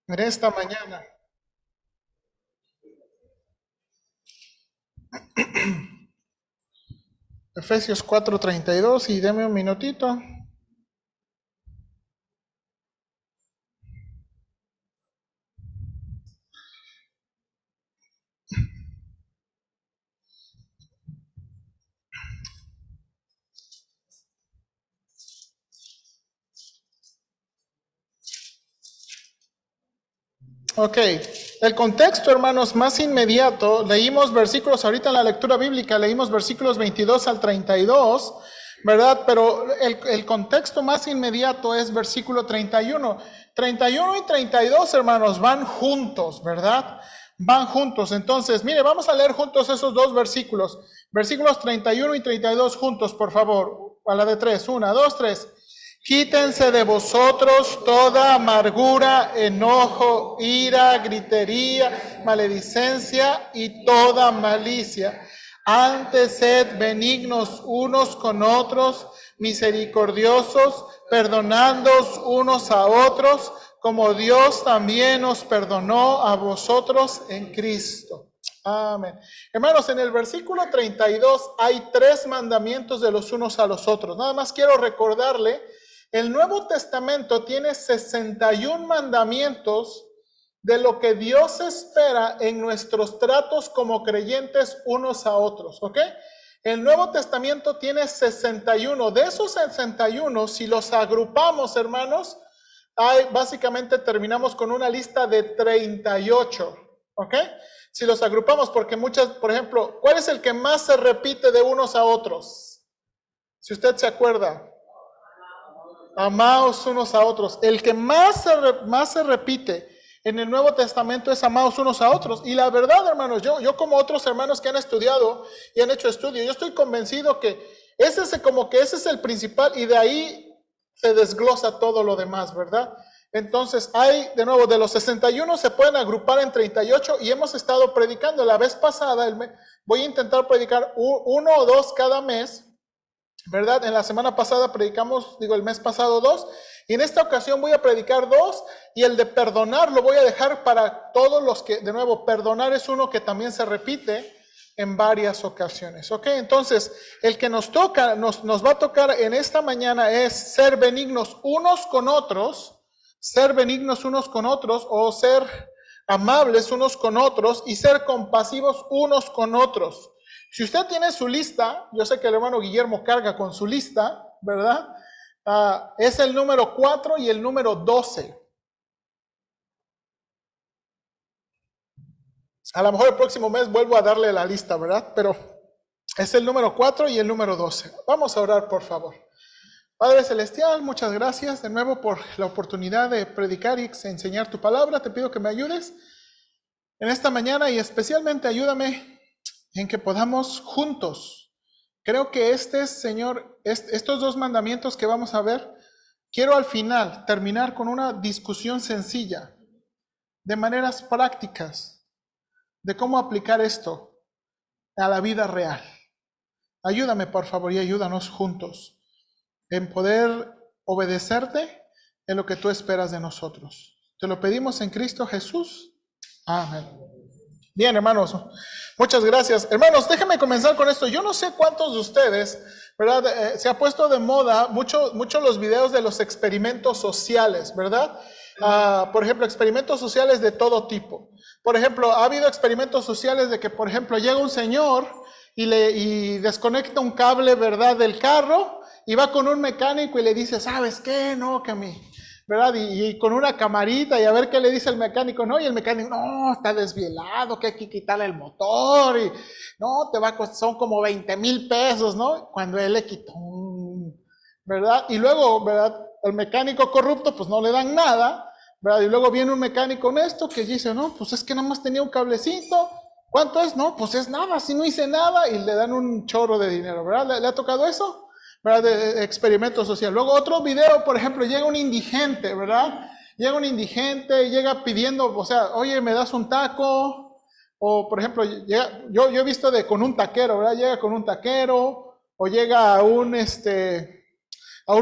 En esta mañana. Efesios 4:32 y deme un minutito. Ok, el contexto, hermanos, más inmediato, leímos versículos, ahorita en la lectura bíblica, leímos versículos 22 al 32, ¿verdad? Pero el contexto más inmediato es versículo 31. 31 y 32, hermanos, van juntos, ¿verdad? Van juntos. Entonces, mire, vamos a leer juntos esos dos versículos. Versículos 31 y 32 juntos, por favor. A la de tres. Una, dos, tres. Quítense de vosotros toda amargura, enojo, ira, gritería, maledicencia y toda malicia. Antes sed benignos unos con otros, misericordiosos, perdonándoos unos a otros, como Dios también os perdonó a vosotros en Cristo. Amén. Hermanos, en el versículo 32 hay tres mandamientos de los unos a los otros. Nada más quiero recordarle, el Nuevo Testamento tiene 61 mandamientos de lo que Dios espera en nuestros tratos como creyentes unos a otros, ¿ok? El Nuevo Testamento tiene 61. De esos 61, si los agrupamos, hermanos, básicamente terminamos con una lista de 38, ¿ok? Si los agrupamos, porque muchas, por ejemplo, ¿cuál es el que más se repite de unos a otros? Si usted se acuerda. Amaos unos a otros. El que más se repite en el Nuevo Testamento es amaos unos a otros. Y la verdad, hermanos, yo como otros hermanos que han estudiado y han hecho estudio, yo estoy convencido que ese es el principal y de ahí se desglosa todo lo demás, ¿verdad? Entonces hay, de nuevo, de los 61 se pueden agrupar en 38 y hemos estado predicando. La vez pasada, voy a intentar predicar uno o dos cada mes, ¿verdad? En la semana pasada predicamos, el mes pasado dos, y en esta ocasión voy a predicar dos, y el de perdonar lo voy a dejar para todos los que, de nuevo, perdonar es uno que también se repite en varias ocasiones, ¿ok? Entonces, el que nos toca, nos va a tocar en esta mañana es ser benignos unos con otros, o ser amables unos con otros y ser compasivos unos con otros. Si usted tiene su lista, yo sé que el hermano Guillermo carga con su lista, ¿verdad? Es el número 4 y el número 12. A lo mejor el próximo mes vuelvo a darle la lista, ¿verdad? Pero es el número 4 y el número 12. Vamos a orar, por favor. Padre Celestial, muchas gracias de nuevo por la oportunidad de predicar y enseñar tu palabra. Te pido que me ayudes en esta mañana y especialmente ayúdame en que podamos juntos. Creo que Señor, estos dos mandamientos que vamos a ver, quiero al final terminar con una discusión sencilla, de maneras prácticas, de cómo aplicar esto a la vida real. Ayúdame, por favor, y ayúdanos juntos en poder obedecerte en lo que tú esperas de nosotros. Te lo pedimos en Cristo Jesús. Amén. Bien, hermanos, muchas gracias. Hermanos, déjenme comenzar con esto. Yo no sé cuántos de ustedes, ¿verdad? Se ha puesto de moda mucho los videos de los experimentos sociales, ¿verdad? Por ejemplo, experimentos sociales de todo tipo. Por ejemplo, ha habido experimentos sociales de que, por ejemplo, llega un señor y desconecta un cable, ¿verdad?, del carro y va con un mecánico y le dice, ¿sabes qué? No, que mi... ¿verdad? Y con una camarita y a ver qué le dice el mecánico, ¿no? Y el mecánico, no, está desvielado, que hay que quitarle el motor, y no, te va a costar, son como 20,000 pesos, ¿no? Cuando él le quitó, ¿verdad? Y luego, ¿verdad? El mecánico corrupto, pues no le dan nada, ¿verdad? Y luego viene un mecánico honesto que dice, no, pues es que nada más tenía un cablecito, ¿cuánto es? No, pues es nada, si no hice nada, y le dan un chorro de dinero, ¿verdad? ¿Le ha tocado eso? ¿Verdad? De experimento social. Luego otro video, por ejemplo, llega un indigente, ¿verdad? Llega un indigente, llega pidiendo, o sea, oye, ¿me das un taco? O, por ejemplo, yo he visto con un taquero, ¿verdad? Llega con un taquero, o llega a un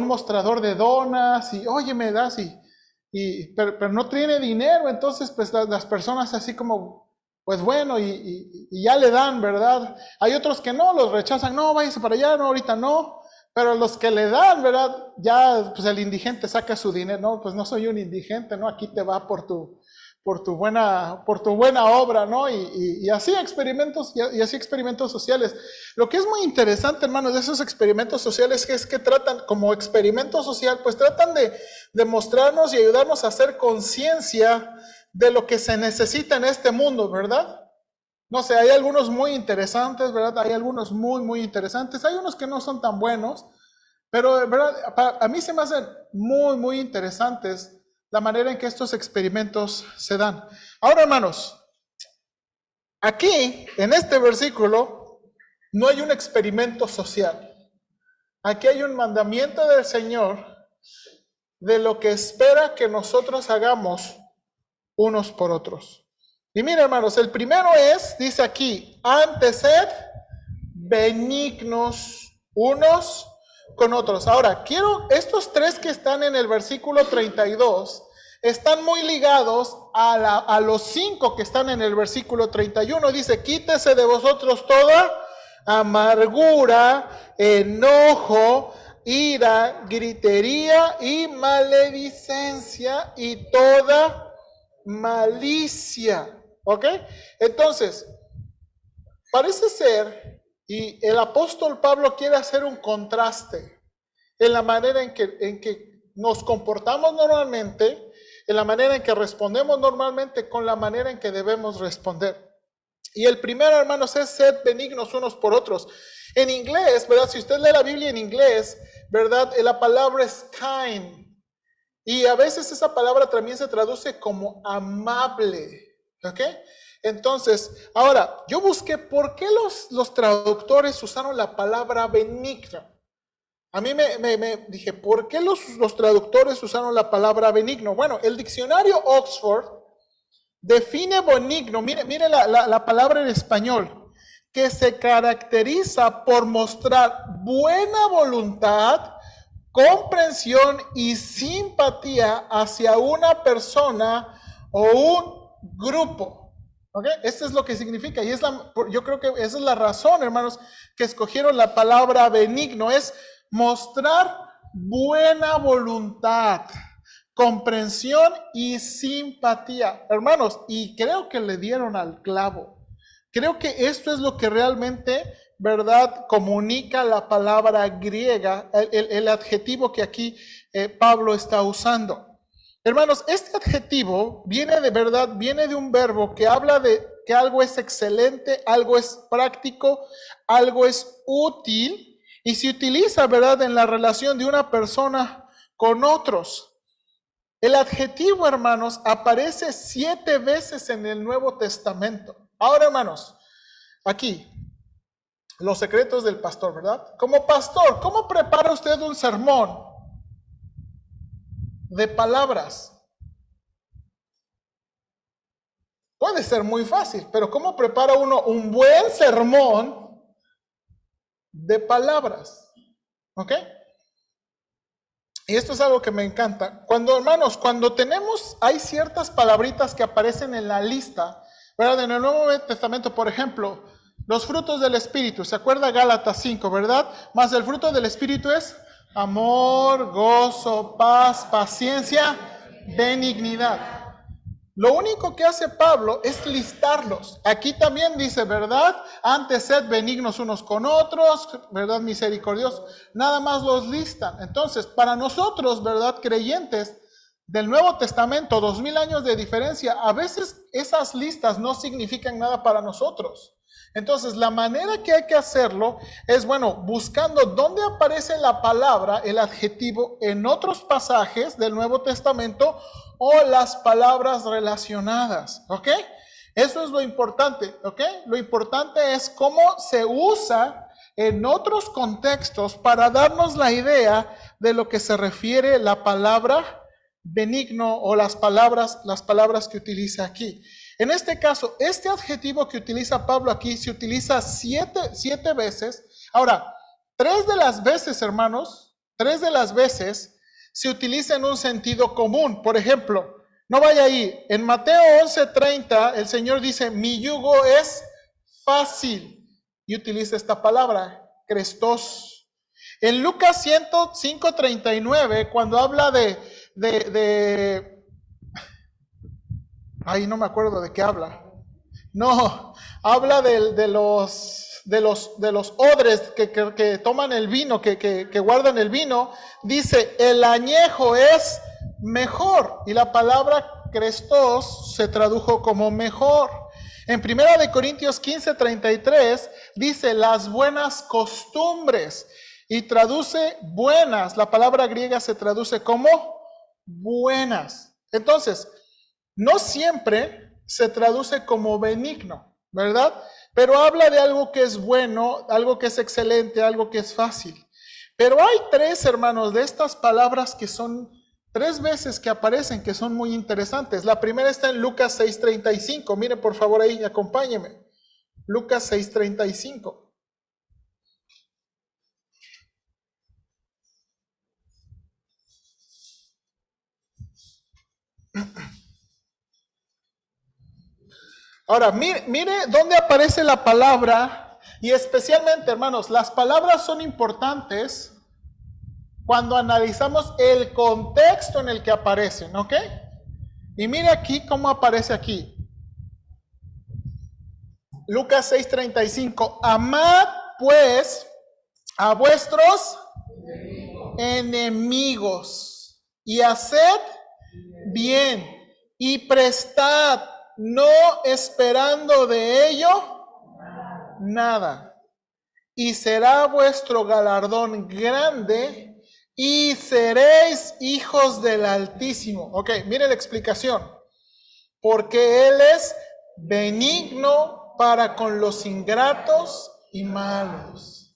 mostrador de donas, y, oye, ¿me das? pero no tiene dinero, entonces pues las personas así como, pues bueno, y ya le dan, ¿verdad? Hay otros que no, los rechazan, no, váyase para allá, no, ahorita no. Pero los que le dan, ¿verdad? Ya, pues el indigente saca su dinero, no, pues no soy un indigente, ¿no? Aquí te va por tu buena obra, ¿no? Y así experimentos, y así experimentos sociales. Lo que es muy interesante, hermanos, de esos experimentos sociales es que tratan, como experimento social, pues tratan de mostrarnos y ayudarnos a hacer conciencia de lo que se necesita en este mundo, ¿verdad? No sé, hay algunos muy interesantes, ¿verdad? Hay algunos muy interesantes. Hay unos que no son tan buenos, pero, ¿verdad? A mí se me hacen muy interesantes la manera en que estos experimentos se dan. Ahora, hermanos, aquí, en este versículo, no hay un experimento social. Aquí hay un mandamiento del Señor de lo que espera que nosotros hagamos unos por otros. Y mira, hermanos, el primero dice aquí, antes sed benignos unos con otros. Ahora, estos tres que están en el versículo 32, están muy ligados a los 5 que están en el versículo 31. Dice, quítese de vosotros toda amargura, enojo, ira, gritería y maledicencia y toda malicia. ¿Ok? Entonces, parece ser, y el apóstol Pablo quiere hacer un contraste en la manera en que nos comportamos normalmente, en la manera en que respondemos normalmente, con la manera en que debemos responder. Y el primero, hermanos, es sed benignos unos por otros. En inglés, ¿verdad? Si usted lee la Biblia en inglés, ¿verdad? La palabra es kind. Y a veces esa palabra también se traduce como amable, ¿ok? Entonces, ahora, yo busqué por qué los traductores usaron la palabra benigno. A mí me dije, ¿por qué los traductores usaron la palabra benigno? Bueno, el diccionario Oxford define benigno, mire la palabra en español, que se caracteriza por mostrar buena voluntad, comprensión y simpatía hacia una persona o un grupo. ¿Ok? Esto es lo que significa. Y yo creo que esa es la razón, hermanos, que escogieron la palabra benigno. Es mostrar buena voluntad, comprensión y simpatía. Hermanos, y creo que le dieron al clavo. Creo que esto es lo que realmente, ¿verdad?, comunica la palabra griega, el adjetivo que aquí Pablo está usando. Hermanos, este adjetivo viene de un verbo que habla de que algo es excelente, algo es práctico, algo es útil y se utiliza, ¿verdad?, en la relación de una persona con otros. El adjetivo, hermanos, aparece 7 veces en el Nuevo Testamento. Ahora, hermanos, aquí, los secretos del pastor, ¿verdad? Como pastor, ¿cómo prepara usted un sermón de palabras? Puede ser muy fácil, pero ¿cómo prepara uno un buen sermón de palabras? ¿Ok? Y esto es algo que me encanta. Hermanos, hay ciertas palabritas que aparecen en la lista, ¿verdad? En el Nuevo Testamento, por ejemplo, los frutos del Espíritu. ¿Se acuerda Gálatas 5, verdad? Más el fruto del Espíritu es amor, gozo, paz, paciencia, benignidad. Lo único que hace Pablo es listarlos. Aquí también dice, ¿verdad? Antes sed benignos unos con otros, ¿verdad? Misericordiosos. Nada más los listan. Entonces, para nosotros, ¿verdad? Creyentes del Nuevo Testamento, 2000 años de diferencia, a veces esas listas no significan nada para nosotros. Entonces, la manera que hay que hacerlo es, buscando dónde aparece la palabra, el adjetivo, en otros pasajes del Nuevo Testamento o las palabras relacionadas, ¿ok? Eso es lo importante, ¿ok? Lo importante es cómo se usa en otros contextos para darnos la idea de lo que se refiere la palabra benigno o las palabras que utiliza aquí. En este caso, este adjetivo que utiliza Pablo aquí se utiliza 7 veces. Ahora, 3 de las veces, hermanos, se utiliza en un sentido común. Por ejemplo, no vaya ahí, en Mateo 11:30 el Señor dice, mi yugo es fácil, y utiliza esta palabra, Crestos. En Lucas 5:39, cuando habla ahí no me acuerdo de qué habla. No, habla de los odres que toman el vino, que guardan el vino. Dice, el añejo es mejor. Y la palabra Crestos se tradujo como mejor. En 1 Corintios 15:33 dice las buenas costumbres. Y traduce buenas. La palabra griega se traduce como buenas. Entonces, no siempre se traduce como benigno, ¿verdad? Pero habla de algo que es bueno, algo que es excelente, algo que es fácil. Pero hay tres, hermanos, de estas palabras que son 3 veces que aparecen, que son muy interesantes. La primera está en Lucas 6:35. Miren, por favor, ahí, acompáñenme. Lucas 6:35. Ahora, mire dónde aparece la palabra, y especialmente, hermanos, las palabras son importantes cuando analizamos el contexto en el que aparecen, ¿ok? Y mire aquí cómo aparece aquí. Lucas 6:35. Amad pues a vuestros enemigos y haced bien y prestad, no esperando de ello nada. Y será vuestro galardón grande y seréis hijos del Altísimo. Ok, mire la explicación. Porque Él es benigno para con los ingratos y malos.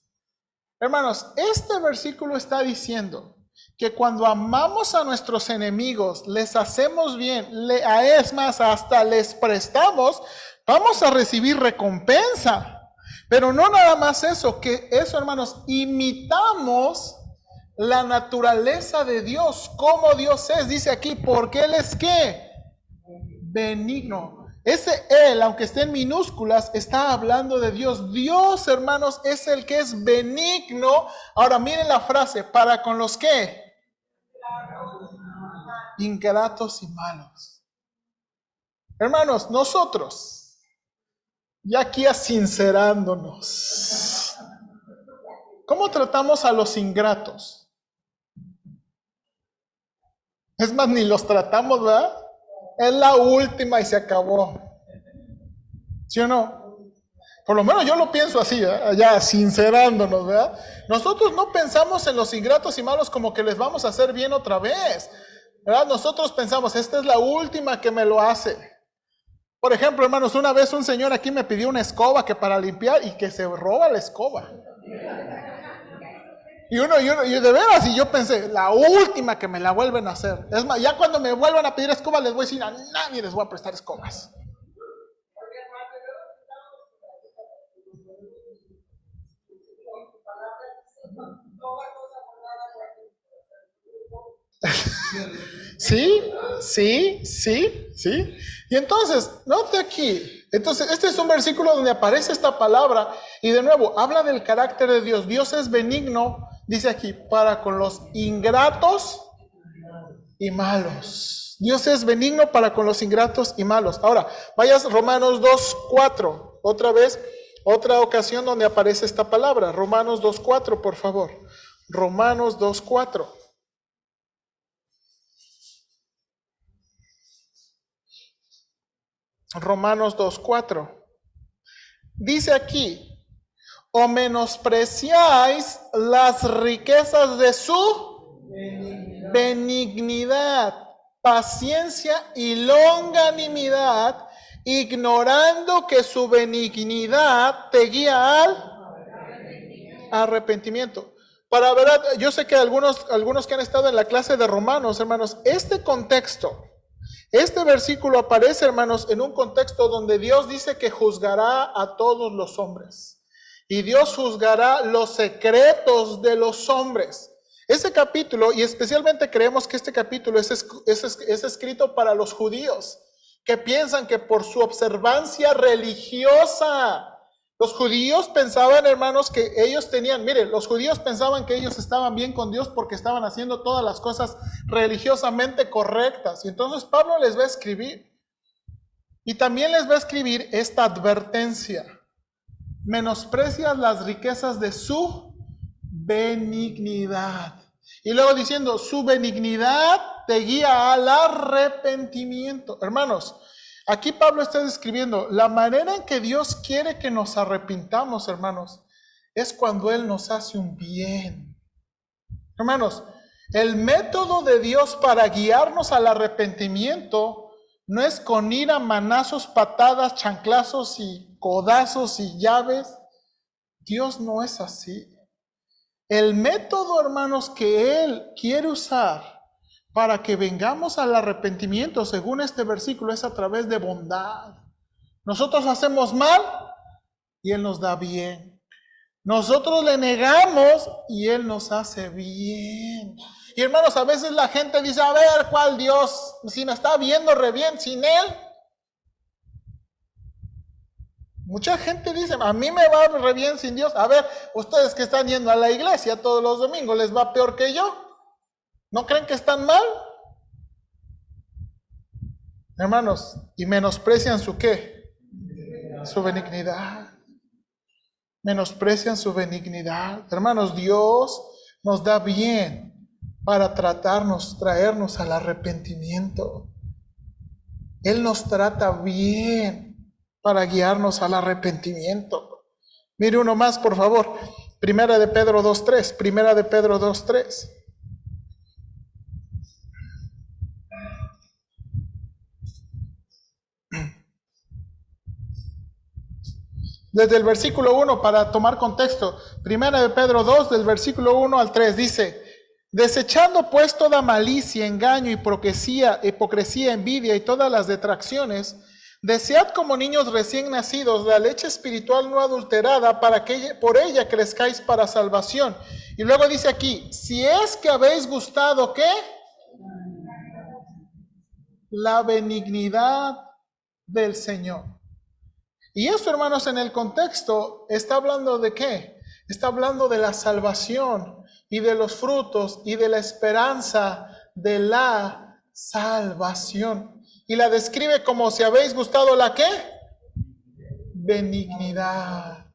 Hermanos, este versículo está diciendo que cuando amamos a nuestros enemigos, les hacemos bien, es más, hasta les prestamos, vamos a recibir recompensa. Pero no nada más eso, que eso, hermanos, imitamos la naturaleza de Dios, como Dios es. Dice aquí, porque Él es ¿qué? Benigno. Ese Él, aunque esté en minúsculas, está hablando de Dios. Dios, hermanos, es el que es benigno. Ahora miren la frase, para con los ¿qué? Ingratos y malos. Hermanos, nosotros, ya aquí asincerándonos, ¿cómo tratamos a los ingratos? Es más, ni los tratamos, ¿verdad? Es la última y se acabó. ¿Sí o no? Por lo menos yo lo pienso así, ya sincerándonos, ¿verdad? Nosotros no pensamos en los ingratos y malos como que les vamos a hacer bien otra vez, ¿verdad? Nosotros pensamos, esta es la última que me lo hace. Por ejemplo, hermanos, una vez un señor aquí me pidió una escoba que para limpiar y que se roba la escoba. Y de veras, y yo pensé, la última que me la vuelven a hacer. Es más, ya cuando me vuelvan a pedir escoba, les voy a decir, a nadie les voy a prestar escobas. Sí. Y entonces, note aquí, entonces este es un versículo donde aparece esta palabra y de nuevo habla del carácter de Dios. Dios es benigno, dice aquí, para con los ingratos y malos. Dios es benigno para con los ingratos y malos. Ahora, vayas Romanos 2:4, otra vez, otra ocasión donde aparece esta palabra. Romanos 2:4, por favor. Romanos 2:4. Romanos 2:4. Dice aquí, o menospreciáis las riquezas de su benignidad, paciencia y longanimidad, ignorando que su benignidad te guía al arrepentimiento. Para ver, yo sé que algunos que han estado en la clase de Romanos, hermanos, este contexto, este versículo aparece, hermanos, en un contexto donde Dios dice que juzgará a todos los hombres. Y Dios juzgará los secretos de los hombres. Ese capítulo, y especialmente creemos que este capítulo es escrito para los judíos, que piensan que por su observancia religiosa, los judíos pensaban, hermanos, que ellos tenían, mire, los judíos pensaban que ellos estaban bien con Dios porque estaban haciendo todas las cosas religiosamente correctas. Y entonces Pablo les va a escribir. Y también les va a escribir esta advertencia. Menosprecias las riquezas de su benignidad. Y luego diciendo, su benignidad te guía al arrepentimiento. Hermanos, aquí Pablo está describiendo la manera en que Dios quiere que nos arrepintamos, hermanos, es cuando Él nos hace un bien. Hermanos, el método de Dios para guiarnos al arrepentimiento no es con ira, manazos, patadas, chanclazos y codazos y llaves. Dios no es así. El método, hermanos, que Él quiere usar para que vengamos al arrepentimiento, según este versículo, es a través de bondad. Nosotros hacemos mal y Él nos da bien. Nosotros le negamos y Él nos hace bien. Y hermanos, a veces la gente dice, a ver, ¿cuál Dios? Si me está viendo re bien sin Él. Mucha gente dice, a mí me va re bien sin Dios. A ver, ustedes que están yendo a la iglesia todos los domingos, ¿les va peor que yo? ¿No creen que están mal? Hermanos, y menosprecian su ¿qué? Su benignidad. Menosprecian su benignidad. Hermanos, Dios nos da bien para traernos al arrepentimiento. Él nos trata bien para guiarnos al arrepentimiento. Mire uno más, por favor. Primera de Pedro 2:3. Primera de Pedro 2:3. Desde el versículo 1, para tomar contexto, Primera de Pedro 2, del versículo 1 al 3, dice, desechando pues toda malicia, engaño, hipocresía, envidia y todas las detracciones, desead como niños recién nacidos la leche espiritual no adulterada para que por ella crezcáis para salvación. Y luego dice aquí, si es que habéis gustado, ¿qué? La benignidad del Señor. Y eso, hermanos, en el contexto está hablando de ¿qué? Está hablando de la salvación y de los frutos y de la esperanza de la salvación. Y la describe como si habéis gustado la ¿qué? Benignidad.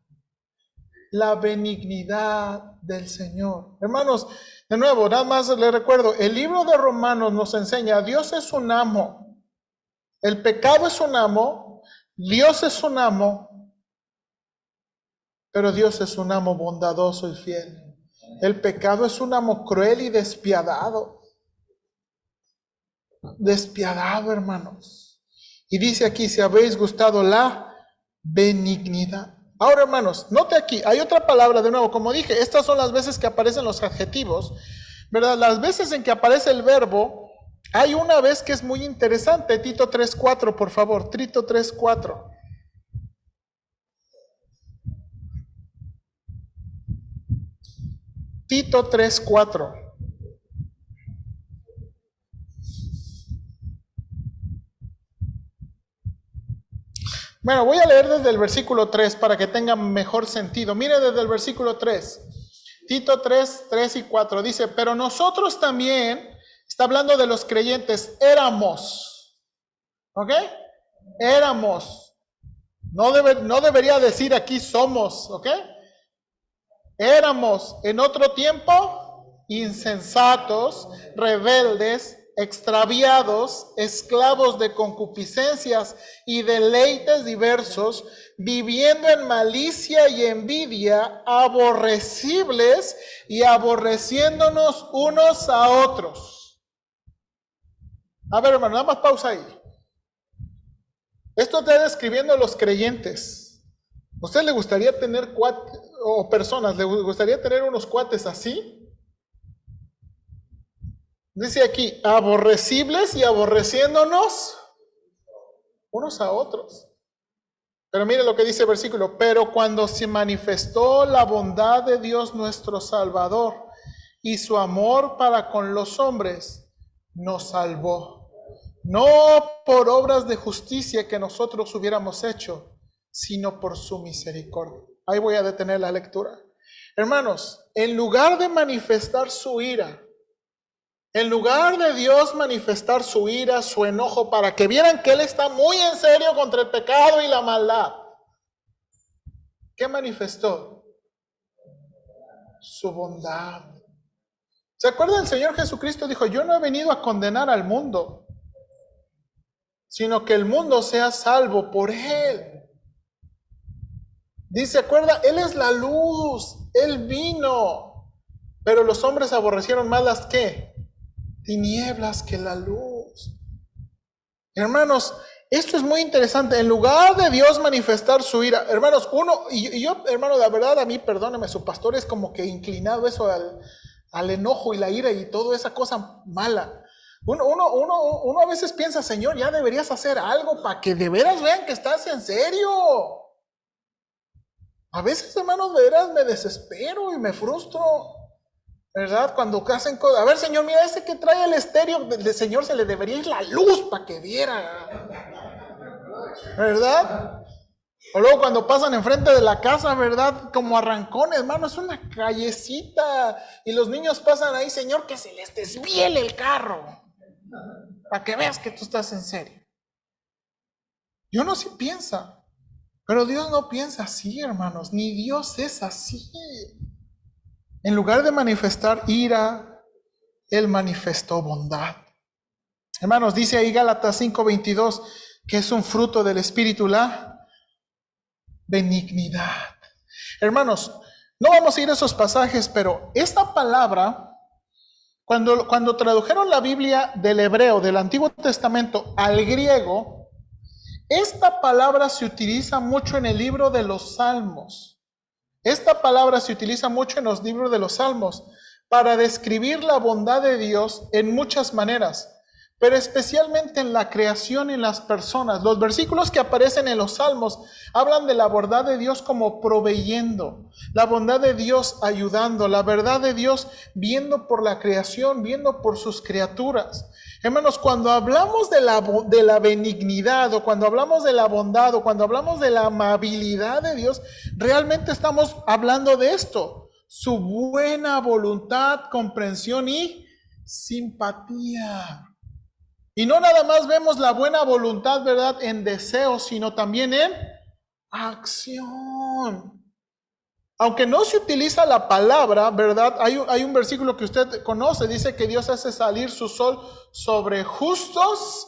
La benignidad del Señor. Hermanos, de nuevo, nada más les recuerdo, el libro de Romanos nos enseña, Dios es un amo. El pecado es un amo. Dios es un amo, pero Dios es un amo bondadoso y fiel. El pecado es un amo cruel y despiadado. Despiadado, hermanos. Y dice aquí, si habéis gustado la benignidad. Ahora, hermanos, note aquí, hay otra palabra de nuevo. Como dije, estas son las veces que aparecen los adjetivos, ¿verdad? Las veces en que aparece el verbo. Hay una vez que es muy interesante, Tito 3:4, por favor, Tito 3:4. Tito 3:4. Bueno, voy a leer desde el versículo 3 para que tenga mejor sentido. Mire desde el versículo 3. Tito 3 y 4 dice, pero nosotros también, está hablando de los creyentes, éramos. ¿Ok? Éramos. No debería decir aquí somos. ¿Ok? Éramos en otro tiempo insensatos, rebeldes, extraviados, esclavos de concupiscencias y deleites diversos, viviendo en malicia y envidia, aborrecibles y aborreciéndonos unos a otros. A ver, hermano, nada más pausa ahí. Esto está describiendo a los creyentes. ¿A usted le gustaría tener cuates, o personas, le gustaría tener unos cuates así? Dice aquí, aborrecibles y aborreciéndonos unos a otros. Pero mire lo que dice el versículo, pero cuando se manifestó la bondad de Dios nuestro Salvador, y su amor para con los hombres nos salvó. No por obras de justicia que nosotros hubiéramos hecho, sino por su misericordia. Ahí voy a detener la lectura. Hermanos, en lugar de manifestar su ira, en lugar de Dios manifestar su ira, su enojo, para que vieran que Él está muy en serio contra el pecado y la maldad, ¿qué manifestó? Su bondad. ¿Se acuerdan? El Señor Jesucristo dijo, yo no he venido a condenar al mundo, sino que el mundo sea salvo por Él. Dice, acuerda, Él es la luz, Él vino, pero los hombres aborrecieron más las ¿qué? Tinieblas que la luz. Hermanos, esto es muy interesante. En lugar de Dios manifestar su ira, hermanos, y yo, hermano, la verdad, a mí, perdóneme, su pastor es como que inclinado eso al enojo y la ira y toda esa cosa mala. Uno a veces piensa, Señor, ya deberías hacer algo para que de veras vean que estás en serio. A veces, hermanos, de veras me desespero y me frustro, ¿verdad? Cuando hacen cosas. A ver, Señor, mira, ese que trae el estéreo, del Señor se le debería ir la luz para que viera, ¿verdad? O luego cuando pasan enfrente de la casa, ¿verdad? Como arrancones, hermano, es una callecita. Y los niños pasan ahí, Señor, que se les desviele el carro, para que veas que tú estás en serio. Y uno sí piensa, pero Dios no piensa así, hermanos, ni Dios es así. En lugar de manifestar ira, Él manifestó bondad. Hermanos, dice ahí Gálatas 5:22, que es un fruto del Espíritu, la benignidad. Hermanos, no vamos a ir a esos pasajes, pero esta palabra, cuando tradujeron la Biblia del hebreo, del Antiguo Testamento, al griego, esta palabra se utiliza mucho en el libro de los Salmos. Esta palabra se utiliza mucho en los libros de los Salmos para describir la bondad de Dios en muchas maneras, pero especialmente en la creación y en las personas. Los versículos que aparecen en los Salmos hablan de la bondad de Dios como proveyendo, la bondad de Dios ayudando, la verdad de Dios viendo por la creación, viendo por sus criaturas. Hermanos, cuando hablamos de la benignidad, o cuando hablamos de la bondad, o cuando hablamos de la amabilidad de Dios, realmente estamos hablando de esto: su buena voluntad, comprensión y simpatía. Y no nada más vemos la buena voluntad, ¿verdad?, en deseo, sino también en acción. Aunque no se utiliza la palabra, ¿verdad? Hay un versículo que usted conoce, dice que Dios hace salir su sol sobre justos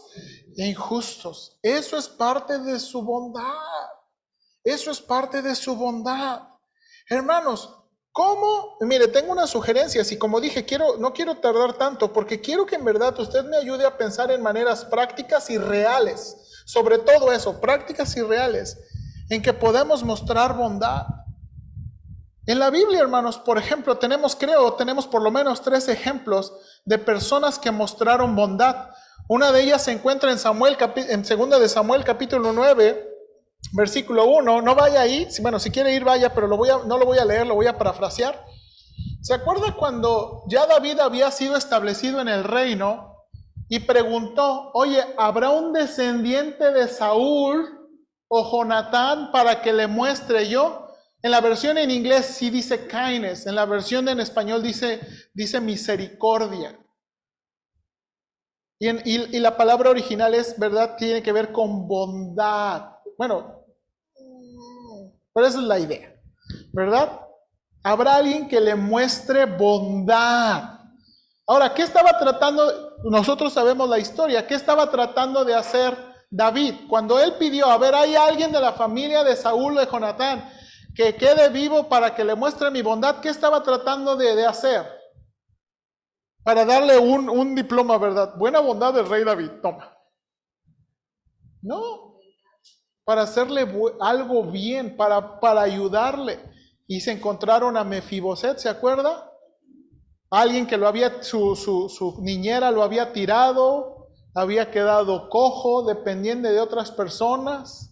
e injustos. Eso es parte de su bondad. Eso es parte de su bondad. Hermanos, ¿cómo? Mire, tengo unas sugerencias y como dije, no quiero tardar tanto porque quiero que en verdad usted me ayude a pensar en maneras prácticas y reales. Sobre todo eso, prácticas y reales, en que podemos mostrar bondad. En la Biblia, hermanos, por ejemplo, tenemos por lo menos 3 ejemplos de personas que mostraron bondad. Una de ellas se encuentra en 2 de Samuel capítulo 9, versículo 1. No vaya ahí, bueno, si quiere ir vaya, pero no lo voy a leer, lo voy a parafrasear. ¿Se acuerda cuando ya David había sido establecido en el reino y preguntó, oye, ¿habrá un descendiente de Saúl o Jonatán para que le muestre yo? En la versión en inglés sí dice kindness, en la versión en español dice misericordia. Y la palabra original es, ¿verdad?, tiene que ver con bondad. Bueno, pero esa es la idea, ¿verdad? Habrá alguien que le muestre bondad. Ahora, ¿qué estaba tratando? Nosotros sabemos la historia. ¿Qué estaba tratando de hacer David? Cuando él pidió, a ver, hay alguien de la familia de Saúl o de Jonatán que quede vivo para que le muestre mi bondad. ¿Qué estaba tratando de hacer? Para darle un diploma, ¿verdad? Buena bondad del rey David, toma. No, para hacerle algo bien, para ayudarle. Y se encontraron a Mefiboset, ¿se acuerda? Alguien que su niñera lo había tirado, había quedado cojo, dependiente de otras personas.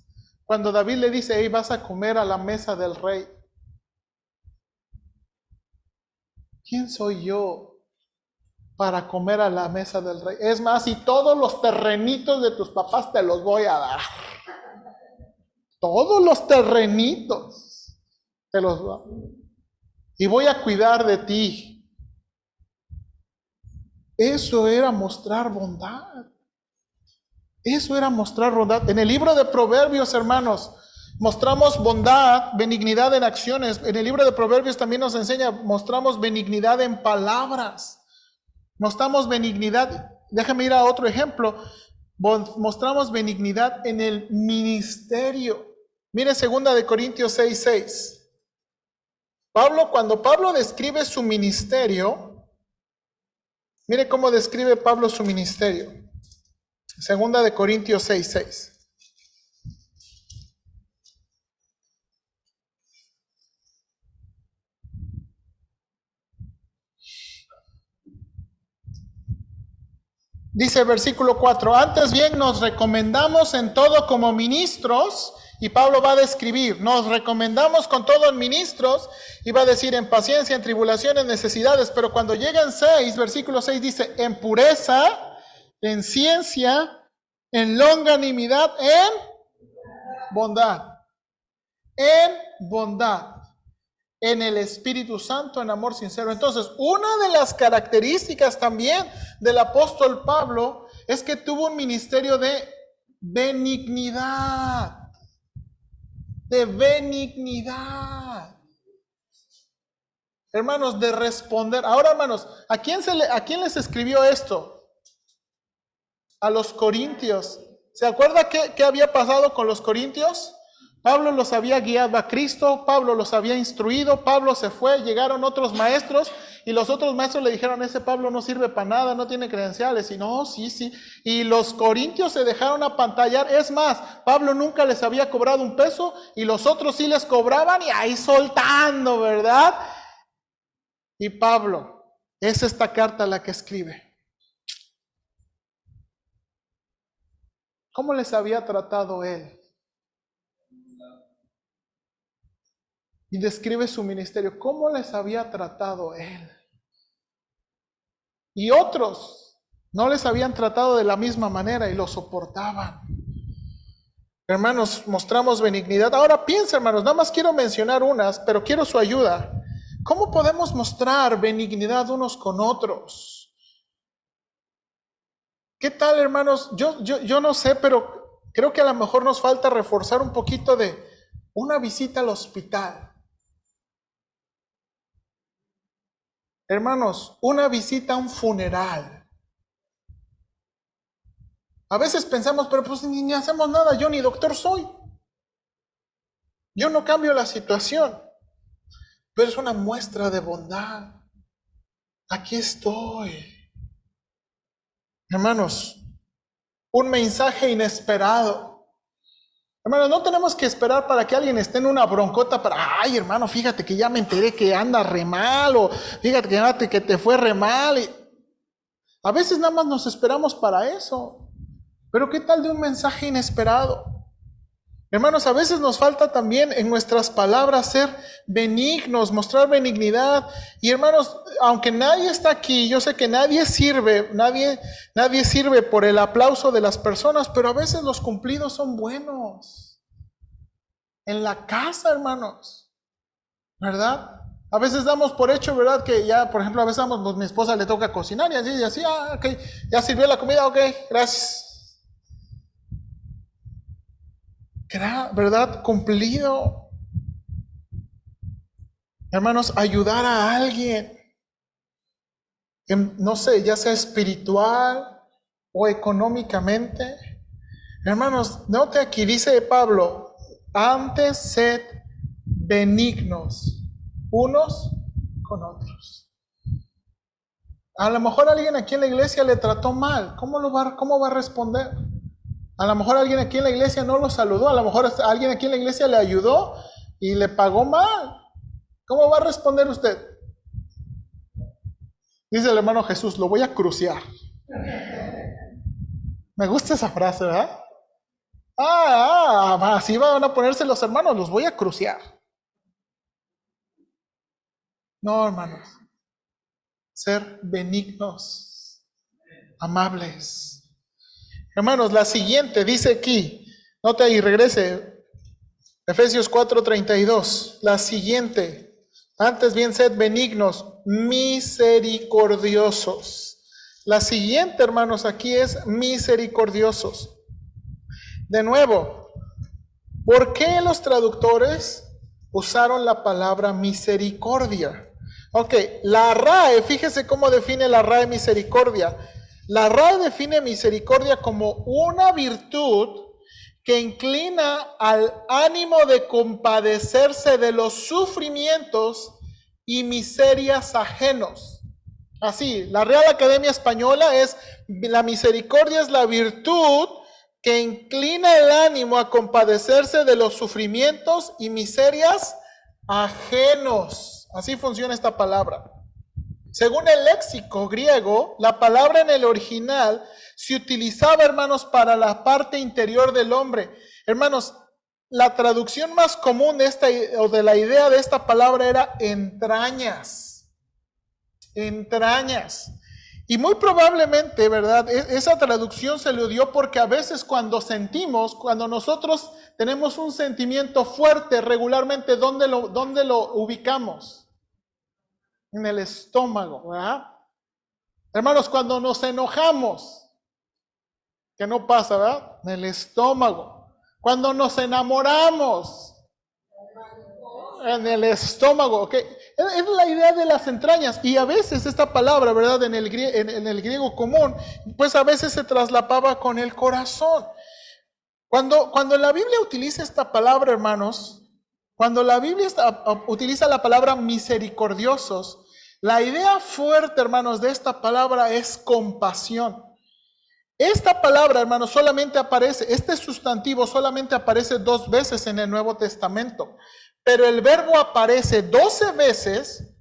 Cuando David le dice, hey, vas a comer a la mesa del rey. ¿quién soy yo para comer a la mesa del rey? Es más, y todos los terrenitos de tus papás te los voy a dar. Todos los terrenitos te los voy a dar. Y voy a cuidar de ti. Eso era mostrar bondad. Eso era mostrar bondad. En el libro de Proverbios, hermanos, mostramos bondad, benignidad en acciones. En el libro de Proverbios también nos enseña, mostramos benignidad en palabras. Mostramos benignidad, déjame ir a otro ejemplo. Mostramos benignidad en el ministerio. Mire 2 Corintios 6:6. Cuando Pablo describe su ministerio, mire cómo describe Pablo su ministerio. 2 Corintios 6:6. Dice versículo 4, antes bien nos recomendamos en todo como ministros, y Pablo va a describir, nos recomendamos con todo en ministros, y va a decir en paciencia, en tribulaciones, necesidades, pero cuando llega en 6, versículo 6 dice, en pureza, en ciencia, en longanimidad, en bondad, en el Espíritu Santo, en amor sincero. Entonces, una de las características también del apóstol Pablo es que tuvo un ministerio de benignidad. De benignidad. Hermanos, de responder. Ahora, hermanos, ¿a quién les escribió esto? A los corintios. ¿Se acuerda qué había pasado con los corintios? Pablo los había guiado a Cristo, Pablo los había instruido, Pablo se fue, llegaron otros maestros y los otros maestros le dijeron, ese Pablo no sirve para nada, no tiene credenciales. Y no, sí. Y los corintios se dejaron apantallar. Es más, Pablo nunca les había cobrado un peso y los otros sí les cobraban y ahí soltando, ¿verdad? Y Pablo, es esta carta la que escribe. ¿Cómo les había tratado él? Y describe su ministerio, cómo les había tratado él. Y otros no les habían tratado de la misma manera y lo soportaban. Hermanos, mostramos benignidad. Ahora piensa, hermanos, nada más quiero mencionar unas, pero quiero su ayuda. ¿Cómo podemos mostrar benignidad unos con otros? ¿Qué tal, hermanos? Yo no sé, pero creo que a lo mejor nos falta reforzar un poquito de una visita al hospital. Hermanos, una visita a un funeral. A veces pensamos, pero pues ni hacemos nada, yo ni doctor soy. Yo no cambio la situación. Pero es una muestra de bondad. Aquí estoy. Hermanos, un mensaje inesperado. Hermanos, no tenemos que esperar para que alguien esté en una broncota para, ay hermano, fíjate que ya me enteré que anda re mal, o fíjate que te fue re mal. Y a veces nada más nos esperamos para eso. Pero ¿qué tal de un mensaje inesperado? Hermanos, a veces nos falta también en nuestras palabras ser benignos, mostrar benignidad. Y hermanos, aunque nadie está aquí, yo sé que nadie sirve por el aplauso de las personas, pero a veces los cumplidos son buenos. En la casa, hermanos, ¿verdad? A veces damos por hecho, ¿verdad? Que ya, por ejemplo, a veces mi esposa le toca cocinar y así, ok, ya sirvió la comida, ok, gracias. ¿Verdad? Cumplido. Hermanos, ayudar a alguien, no sé, ya sea espiritual o económicamente. Hermanos, note aquí, dice Pablo, antes sed benignos unos con otros. A lo mejor alguien aquí en la iglesia le trató mal. ¿Cómo va a responder? A lo mejor alguien aquí en la iglesia no lo saludó. A lo mejor alguien aquí en la iglesia le ayudó y le pagó mal. ¿Cómo va a responder usted? Dice el hermano Jesús, lo voy a cruciar. Me gusta esa frase, ¿verdad? Así van a ponerse los hermanos, los voy a cruciar. No, hermanos. ser benignos, amables. Hermanos, la siguiente dice aquí, note ahí, regrese, Efesios 4:32, la siguiente, antes bien sed benignos, misericordiosos. La siguiente, hermanos, aquí es misericordiosos. De nuevo, ¿por qué los traductores usaron la palabra misericordia? Ok, la RAE, fíjese cómo define la RAE misericordia. La RAE define misericordia como una virtud que inclina al ánimo de compadecerse de los sufrimientos y miserias ajenos. Así, la Real Academia Española es, la misericordia es la virtud que inclina el ánimo a compadecerse de los sufrimientos y miserias ajenos. Así funciona esta palabra. Según el léxico griego, la palabra en el original se utilizaba, hermanos, para la parte interior del hombre. Hermanos, la traducción más común de esta, o de la idea de esta palabra era entrañas. Entrañas. Y muy probablemente, ¿verdad? Esa traducción se le dio porque a veces cuando nosotros tenemos un sentimiento fuerte regularmente, ¿dónde lo ubicamos? En el estómago, ¿verdad? Hermanos, cuando nos enojamos, que no pasa, ¿verdad? En el estómago. Cuando nos enamoramos, en el estómago, ¿ok? Es la idea de las entrañas. Y a veces esta palabra, ¿verdad? En el griego común, pues a veces se traslapaba con el corazón. Cuando la Biblia utiliza esta palabra, hermanos, cuando la Biblia utiliza la palabra misericordiosos, la idea fuerte, hermanos, de esta palabra es compasión. Esta palabra, hermanos, solamente aparece, este sustantivo solamente aparece 2 veces en el Nuevo Testamento, pero el verbo aparece 12 veces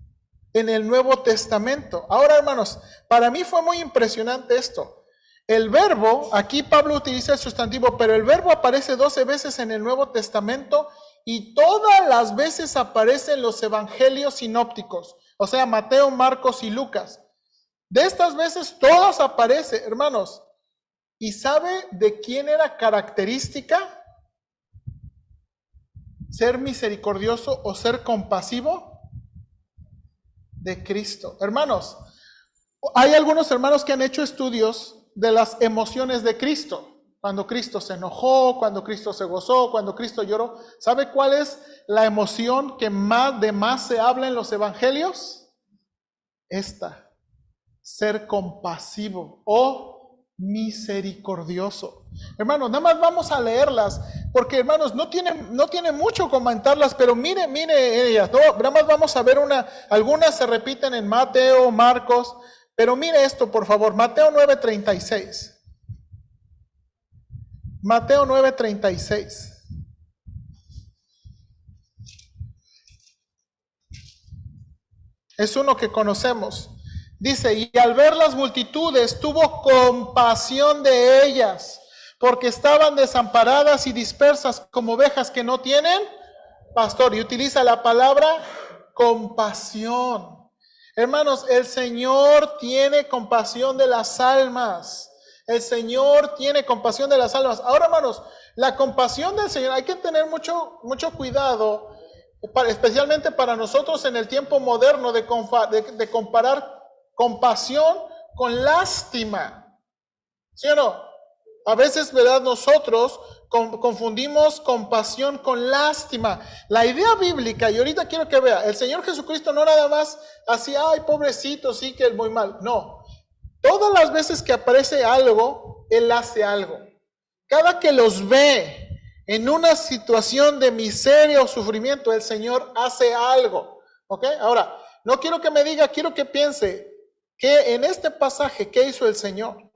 en el Nuevo Testamento. Ahora, hermanos, para mí fue muy impresionante esto. El verbo, aquí Pablo utiliza el sustantivo, pero el verbo aparece 12 veces en el Nuevo Testamento y todas las veces aparece en los evangelios sinópticos, o sea, Mateo, Marcos y Lucas. De estas veces todas aparecen, hermanos. ¿Y sabe de quién era característica ser misericordioso o ser compasivo? De Cristo. Hermanos, hay algunos hermanos que han hecho estudios de las emociones de Cristo. Cuando Cristo se enojó, cuando Cristo se gozó, cuando Cristo lloró. ¿Sabe cuál es la emoción que más se habla en los evangelios? Esta, ser compasivo o misericordioso. Hermanos, nada más vamos a leerlas, porque hermanos, no tiene mucho comentarlas, pero mire ellas, ¿no? Nada más vamos a ver algunas se repiten en Mateo, Marcos, pero mire esto por favor, Mateo 9:36. Mateo 9:36. Es uno que conocemos. Dice, y al ver las multitudes tuvo compasión de ellas, porque estaban desamparadas y dispersas como ovejas que no tienen pastor. Y utiliza la palabra compasión. Hermanos, el Señor tiene compasión de las almas. El Señor tiene compasión de las almas. Ahora, hermanos, la compasión del Señor, hay que tener mucho cuidado, especialmente para nosotros en el tiempo moderno, de comparar compasión con lástima. ¿Sí o no? A veces, ¿verdad? Nosotros confundimos compasión con lástima. La idea bíblica, y ahorita quiero que vea, el Señor Jesucristo no nada más así, ay, pobrecito, sí que es muy mal. No. Todas las veces que aparece algo, Él hace algo. Cada que los ve en una situación de miseria o sufrimiento, el Señor hace algo. ¿Ok? Ahora, no quiero que me diga, quiero que piense que en este pasaje, ¿qué hizo el Señor?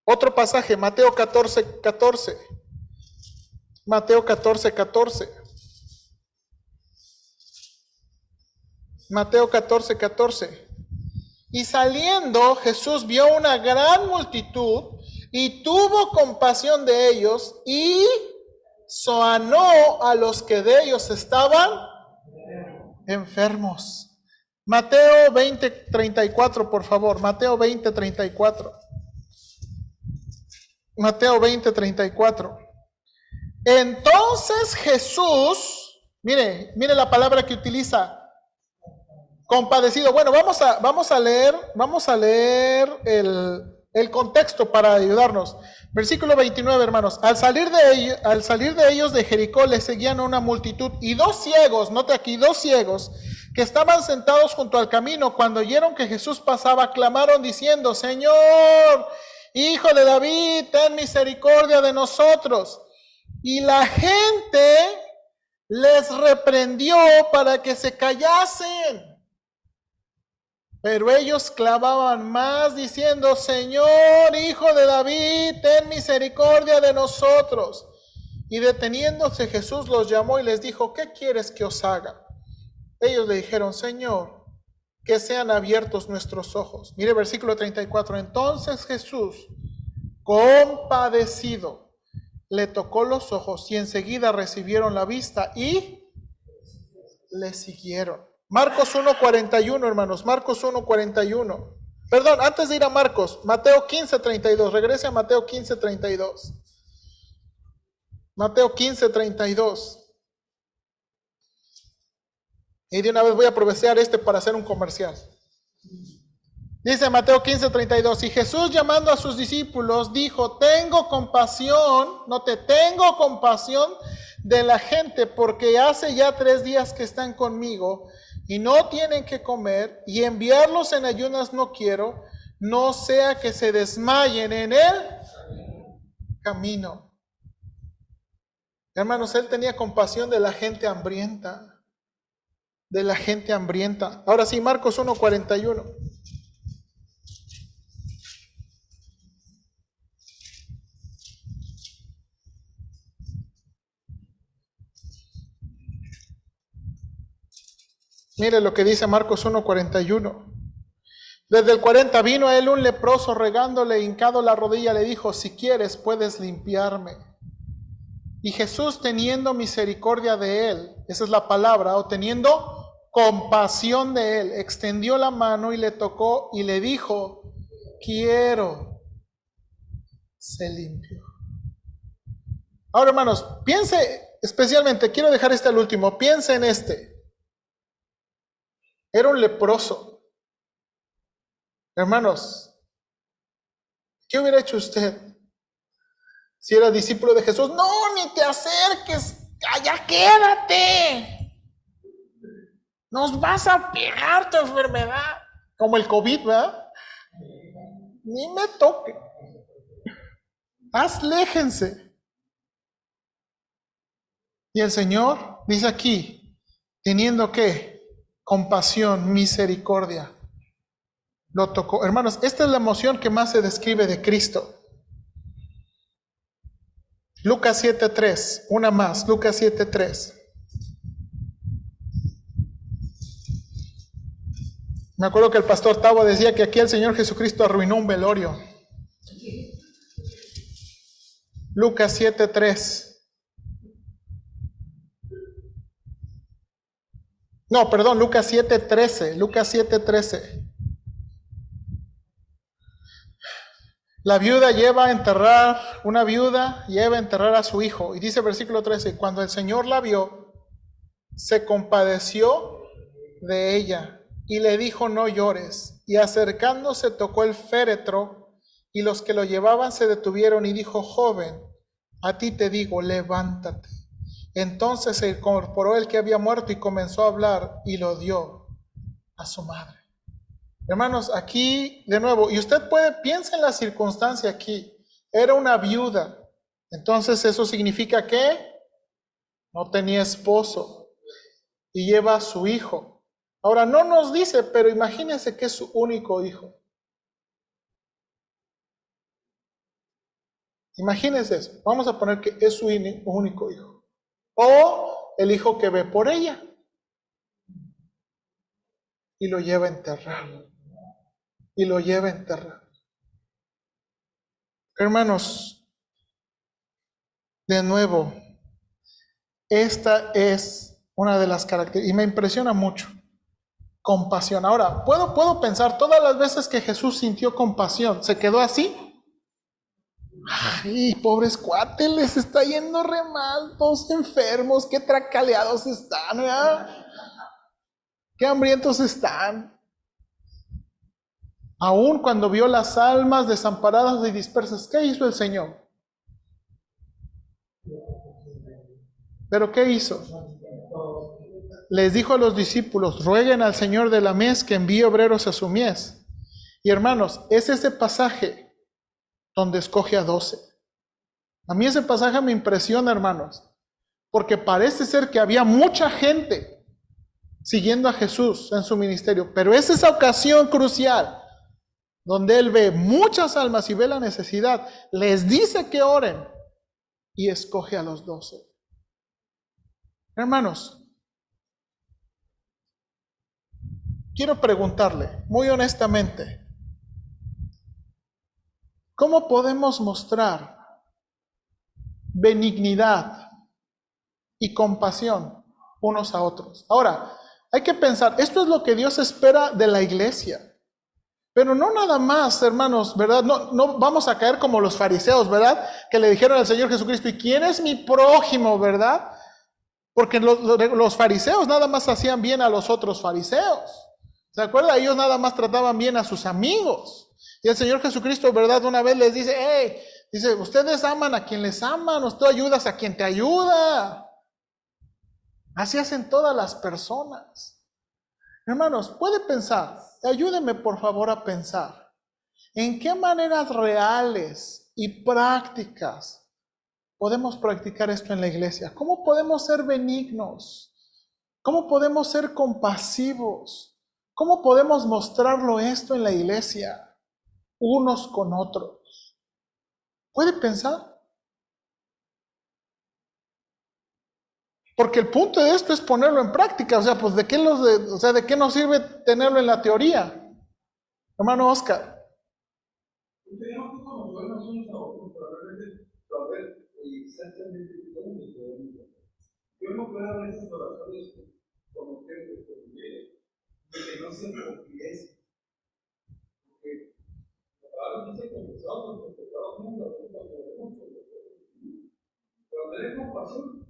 Otro pasaje, Mateo 14:14. Mateo 14:14. Mateo 14:14. Y saliendo, Jesús vio una gran multitud y tuvo compasión de ellos y sanó a los que de ellos estaban enfermos. Mateo 20:34, por favor. Mateo 20:34. Mateo 20:34. Entonces Jesús, mire la palabra que utiliza, compadecido. Bueno, vamos a leer el contexto para ayudarnos. Versículo 29, hermanos. Al salir de ellos de Jericó, les seguían una multitud y dos ciegos, note aquí, dos ciegos, que estaban sentados junto al camino. Cuando oyeron que Jesús pasaba, clamaron diciendo: Señor, Hijo de David, ten misericordia de nosotros. Y la gente les reprendió para que se callasen. Pero ellos clamaban más diciendo: Señor, Hijo de David, ten misericordia de nosotros. Y deteniéndose Jesús los llamó y les dijo: ¿qué quieres que os haga? Ellos le dijeron: Señor, que sean abiertos nuestros ojos. Mire versículo 34. Entonces Jesús, compadecido, le tocó los ojos y enseguida recibieron la vista y le siguieron. Marcos 1:41, hermanos, Marcos 1:41. Perdón, antes de ir a Marcos, Mateo 15:32, regrese a Mateo 15:32. Mateo 15:32. Y de una vez voy a aprovechar para hacer un comercial. Dice Mateo 15:32, y Jesús, llamando a sus discípulos, dijo: tengo compasión de la gente, porque hace ya 3 días que están conmigo y no tienen que comer, y enviarlos en ayunas no quiero, no sea que se desmayen en el camino. Hermanos, él tenía compasión de la gente hambrienta. Ahora sí, Marcos 1:41. Mire lo que dice Marcos 1:41. Desde el 40, vino a él un leproso regándole, hincado la rodilla, le dijo: si quieres, puedes limpiarme. Y Jesús, teniendo misericordia de él, esa es la palabra, o teniendo compasión de él, extendió la mano y le tocó y le dijo: quiero, sé limpio. Ahora, hermanos, piense especialmente, quiero dejar al último, piense en Era un leproso. Hermanos, ¿qué hubiera hecho usted si era discípulo de Jesús? No, ni te acerques, allá quédate. Nos vas a pegar tu enfermedad. Como el COVID, ¿verdad? Ni me toque. Aléjense. Y el Señor dice aquí, teniendo ¿qué? Compasión, misericordia. Lo tocó. Hermanos, esta es la emoción que más se describe de Cristo. Lucas 7:3, una más, Lucas 7:3. Me acuerdo que el pastor Tavo decía que aquí el Señor Jesucristo arruinó un velorio. Lucas 7:3. No, perdón, Lucas 7:13. Lucas 7:13. Una viuda lleva a enterrar a su hijo. Y dice versículo 13, cuando el Señor la vio, se compadeció de ella y le dijo: no llores. Y acercándose tocó el féretro, y los que lo llevaban se detuvieron, y dijo: joven, a ti te digo, levántate. Entonces se incorporó el que había muerto y comenzó a hablar, y lo dio a su madre. Hermanos, aquí de nuevo, y usted piensa en la circunstancia aquí, era una viuda, entonces eso significa que no tenía esposo y lleva a su hijo. Ahora no nos dice, pero imagínense que es su único hijo. Imagínense eso, vamos a poner que es su único hijo, o el hijo que ve por ella y lo lleva a enterrar. Hermanos, de nuevo, esta es una de las características, y me impresiona mucho. compasión. Ahora, puedo pensar todas las veces que Jesús sintió compasión, ¿se quedó así? Ay, pobres cuates, les está yendo re mal, todos enfermos, qué tracaleados están, ¿verdad? Qué hambrientos están. Aún cuando vio las almas desamparadas y dispersas, ¿qué hizo el Señor? ¿Pero qué hizo? Les dijo a los discípulos, rueguen al Señor de la mies que envíe obreros a su mies. Y hermanos, es ese pasaje donde escoge a 12. A mí ese pasaje me impresiona, hermanos, porque parece ser que había mucha gente siguiendo a Jesús en su ministerio, pero es esa ocasión crucial donde Él ve muchas almas y ve la necesidad, les dice que oren y escoge a los 12. Hermanos, quiero preguntarle muy honestamente, ¿cómo podemos mostrar benignidad y compasión unos a otros? Ahora, hay que pensar, esto es lo que Dios espera de la iglesia. Pero no nada más, hermanos, ¿verdad? No vamos a caer como los fariseos, ¿verdad? Que le dijeron al Señor Jesucristo, ¿y quién es mi prójimo, verdad? Porque los fariseos nada más hacían bien a los otros fariseos. ¿Se acuerda? Ellos nada más trataban bien a sus amigos. Y el Señor Jesucristo, ¿verdad? Una vez les dice, hey, dice, ustedes aman a quien les aman, o tú ayudas a quien te ayuda. Así hacen todas las personas. Hermanos, puede pensar, ayúdenme por favor a pensar, ¿en qué maneras reales y prácticas podemos practicar esto en la iglesia? ¿Cómo podemos ser benignos? ¿Cómo podemos ser compasivos? ¿Cómo podemos mostrarlo esto en la iglesia, unos con otros? ¿Puede pensar? Porque el punto de esto es ponerlo en práctica. O sea, pues ¿de qué nos sirve tenerlo en la teoría? Hermano Oscar. Tenemos que conocernos unos a otros para realmente saber exactamente dónde podemos. Yo no puedo dar esas oraciones como ustedes que no sean portugués. Porque ahora dice que nosotros, porque todo el mundo, pero tener compasión.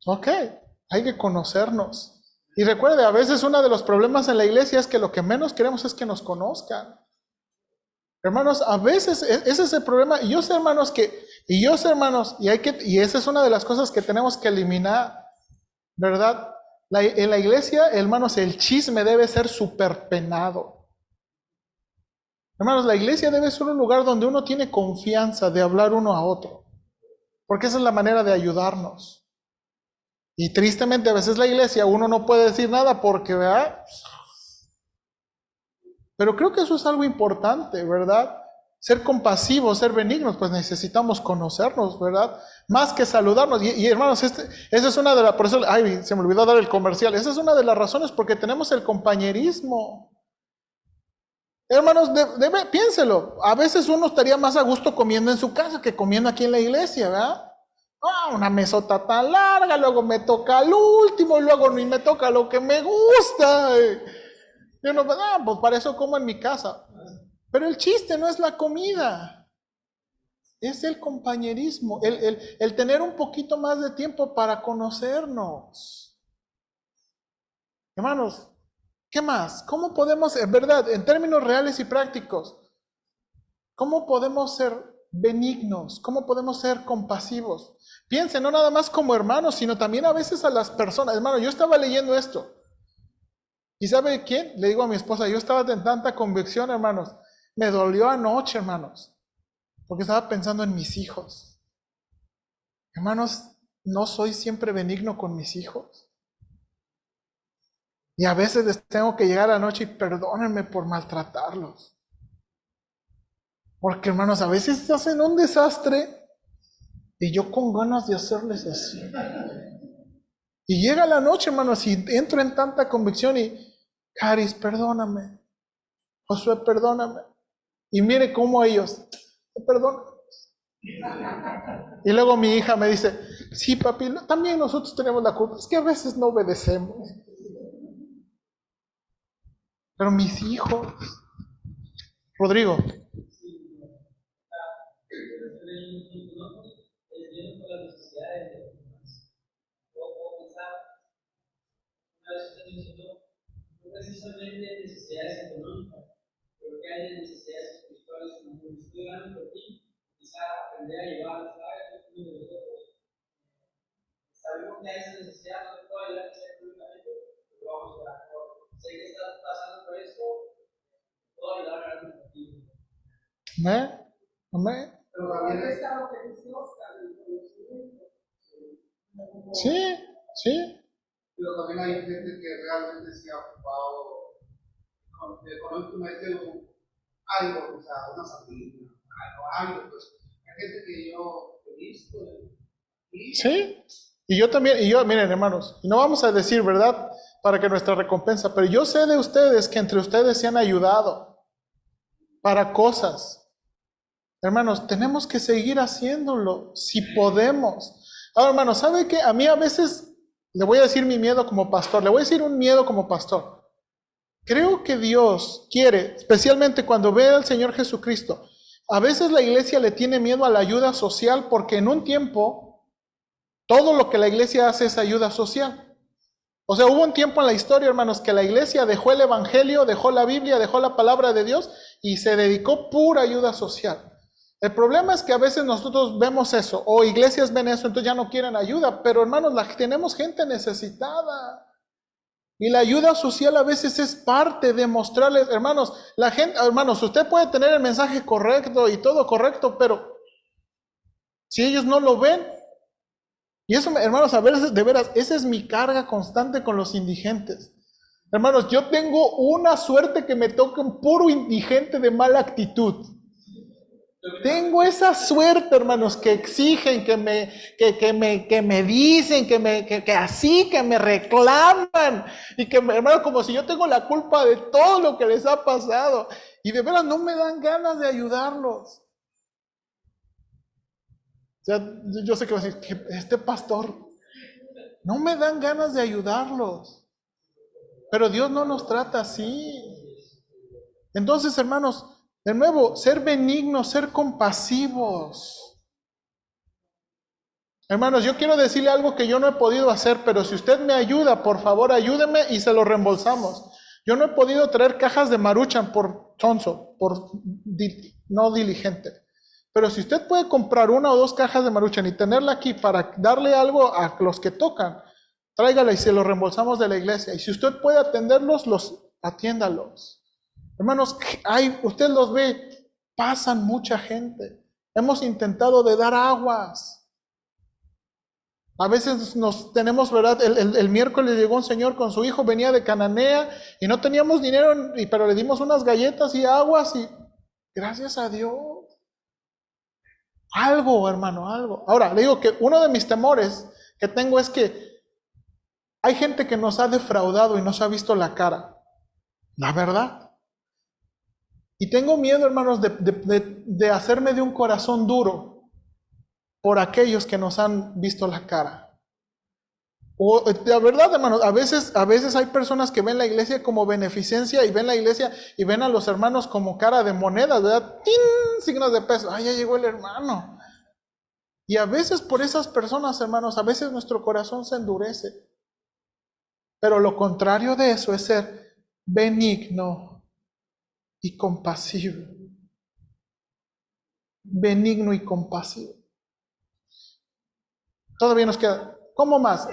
Ok, hay que conocernos. Y recuerde, a veces uno de los problemas en la iglesia es que lo que menos queremos es que nos conozcan. Hermanos, a veces ese es el problema. Y yo sé, hermanos, y esa es una de las cosas que tenemos que eliminar, ¿verdad? En la iglesia, hermanos, el chisme debe ser súper penado. Hermanos, la iglesia debe ser un lugar donde uno tiene confianza de hablar uno a otro. Porque esa es la manera de ayudarnos. Y tristemente a veces la iglesia uno no puede decir nada porque, ¿verdad? Pero creo que eso es algo importante, ¿verdad? Ser compasivos, ser benignos, pues necesitamos conocernos, ¿verdad? Más que saludarnos. Y hermanos, esa es una de las, por eso, ay, se me olvidó dar el comercial. Esa es una de las razones porque tenemos el compañerismo. Hermanos, piénselo. A veces uno estaría más a gusto comiendo en su casa que comiendo aquí en la iglesia, ¿verdad? Una mesota tan larga, luego me toca al último, y luego ni me toca lo que me gusta. Yo no, pues para eso como en mi casa. Pero el chiste no es la comida, es el compañerismo, el tener un poquito más de tiempo para conocernos. Hermanos, ¿qué más? ¿Cómo podemos, en verdad, en términos reales y prácticos, cómo podemos ser benignos? ¿Cómo podemos ser compasivos? Piensen, no nada más como hermanos, sino también a veces a las personas. Hermano, yo estaba leyendo esto. ¿Y sabe quién? Le digo a mi esposa, yo estaba en tanta convicción, hermanos. Me dolió anoche, hermanos, porque estaba pensando en mis hijos. Hermanos, no soy siempre benigno con mis hijos. Y a veces les tengo que llegar a la noche y perdónenme por maltratarlos. Porque, hermanos, a veces hacen un desastre y yo con ganas de hacerles así. Y llega la noche, hermanos, y entro en tanta convicción y, Caris, perdóname. Josué, perdóname. Y mire cómo ellos, perdón. Y luego mi hija me dice, sí, papi, también nosotros tenemos la culpa. Es que a veces no obedecemos. Pero mis hijos. Rodrigo. No precisamente necesidades económicas, pero que hay necesidades espirituales como que estoy dando por ti, quizá aprender a llevar las cargas de nosotros. Sabemos que hay esa necesidad, no te puedo ayudar económicamente, pero vamos a orar. Sé que estás pasando por esto, puedo ayudar a algo contigo. Amén. Amén. Pero también está lo que dice Oscar, el conocimiento. Sí, sí. Pero también hay gente que realmente se ha ocupado económicamente algo, o sea, una familia, algo, pues. Hay gente que yo he visto. Sí. Y yo también, miren hermanos, y no vamos a decir, ¿verdad? Para que nuestra recompensa, pero yo sé de ustedes que entre ustedes se han ayudado para cosas. Hermanos, tenemos que seguir haciéndolo si podemos. Ahora, hermanos, ¿sabe qué? A mí a veces, le voy a decir mi miedo como pastor, le voy a decir un miedo como pastor. Creo que Dios quiere, especialmente cuando ve al Señor Jesucristo, a veces la iglesia le tiene miedo a la ayuda social porque en un tiempo todo lo que la iglesia hace es ayuda social. O sea, hubo un tiempo en la historia, hermanos, que la iglesia dejó el evangelio, dejó la Biblia, dejó la palabra de Dios y se dedicó pura ayuda social. El problema es que a veces nosotros vemos eso, o iglesias ven eso, entonces ya no quieren ayuda, pero hermanos, tenemos gente necesitada. Y la ayuda social a veces es parte de mostrarles, hermanos, la gente, hermanos, usted puede tener el mensaje correcto y todo correcto, pero si ellos no lo ven, y eso, hermanos, a veces, de veras, esa es mi carga constante con los indigentes. Hermanos, yo tengo una suerte que me toque un puro indigente de mala actitud. Tengo esa suerte, hermanos, que exigen, que me dicen, que me reclaman. Y que, hermanos, como si yo tengo la culpa de todo lo que les ha pasado. Y de veras no me dan ganas de ayudarlos. O sea, yo sé que va a decir, que este pastor, no me dan ganas de ayudarlos. Pero Dios no nos trata así. Entonces, hermanos, de nuevo, ser benignos, ser compasivos. Hermanos, yo quiero decirle algo que yo no he podido hacer, pero si usted me ayuda, por favor, ayúdeme y se lo reembolsamos. Yo no he podido traer cajas de Maruchan por tonso, por no diligente. Pero si usted puede comprar 1 o 2 cajas de Maruchan y tenerla aquí para darle algo a los que tocan, tráigala y se lo reembolsamos de la iglesia. Y si usted puede atenderlos, atiéndalos. Hermanos, usted los ve, pasan mucha gente. Hemos intentado de dar aguas. A veces nos tenemos, ¿verdad? El miércoles llegó un señor con su hijo, venía de Cananea y no teníamos dinero, pero le dimos unas galletas y aguas y gracias a Dios. Algo, hermano, algo. Ahora, le digo que uno de mis temores que tengo es que hay gente que nos ha defraudado y nos ha visto la cara. La verdad. Y tengo miedo, hermanos, de hacerme de un corazón duro por aquellos que nos han visto la cara. O la verdad, hermanos, a veces hay personas que ven la iglesia como beneficencia y ven la iglesia y ven a los hermanos como cara de monedas, ¿verdad? ¡Tin! Signos de peso. ¡Ay, ya llegó el hermano! Y a veces por esas personas, hermanos, a veces nuestro corazón se endurece. Pero lo contrario de eso es ser benigno y compasivo. Benigno y compasivo. Todavía nos queda. ¿Cómo más?